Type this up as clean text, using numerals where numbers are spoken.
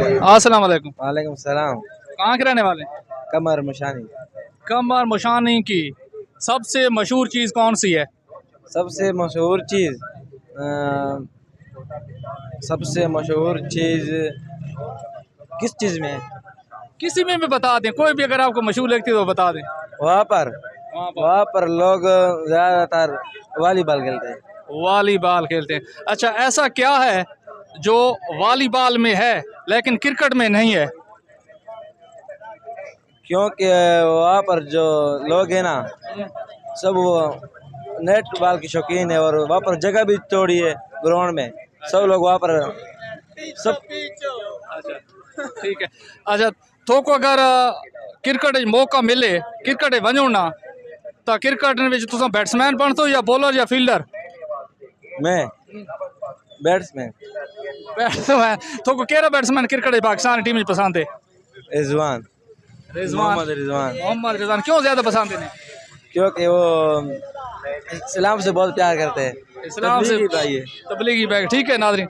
अस्सलाम वालेकुम। वालेकुम सलाम। कहाँ के रहने वाले? कमर मुशानी। कमर मुशानी की सबसे मशहूर चीज़ कौन सी है? सबसे मशहूर चीज़ सबसे मशहूर चीज़ किस चीज़ में है? किसी में भी बता दें, कोई भी अगर आपको मशहूर लगती है तो बता दें। वहाँ पर वहाँ पर वहाँ पर लोग ज़्यादातर वॉलीबॉल खेलते हैं। वॉलीबॉल खेलते हैं। अच्छा, ऐसा क्या है जो वॉलीबॉल में है लेकिन क्रिकेट में नहीं है? क्योंकि वहाँ पर जो लोग हैं ना, सब वो नेट बॉल के शौकीन है और वहाँ पर जगह भी थोड़ी है ग्राउंड में। सब लोग वहाँ पर सब अच्छा, ठीक है। अच्छा, तो को अगर क्रिकेट मौका मिले, क्रिकेट वञो ना, तो क्रिकेट में तुम बैट्समैन बनते हो या बॉलर या फील्डर? मैं बैट्समैन। बैट्समैन। तो को केरा बैट्समैन क्रिकेट पाकिस्तान टीम में पसंद है? रिजवान। रिजवान। मोहम्मद रिजवान। मोहम्मद रिजवान क्यों ज्यादा पसंद है? क्योंकि वो इस्लाम से बहुत प्यार करते हैं। इस्लाम से तबलीगी भाई है। तबलीगी बैग। ठीक है नाज़रीन।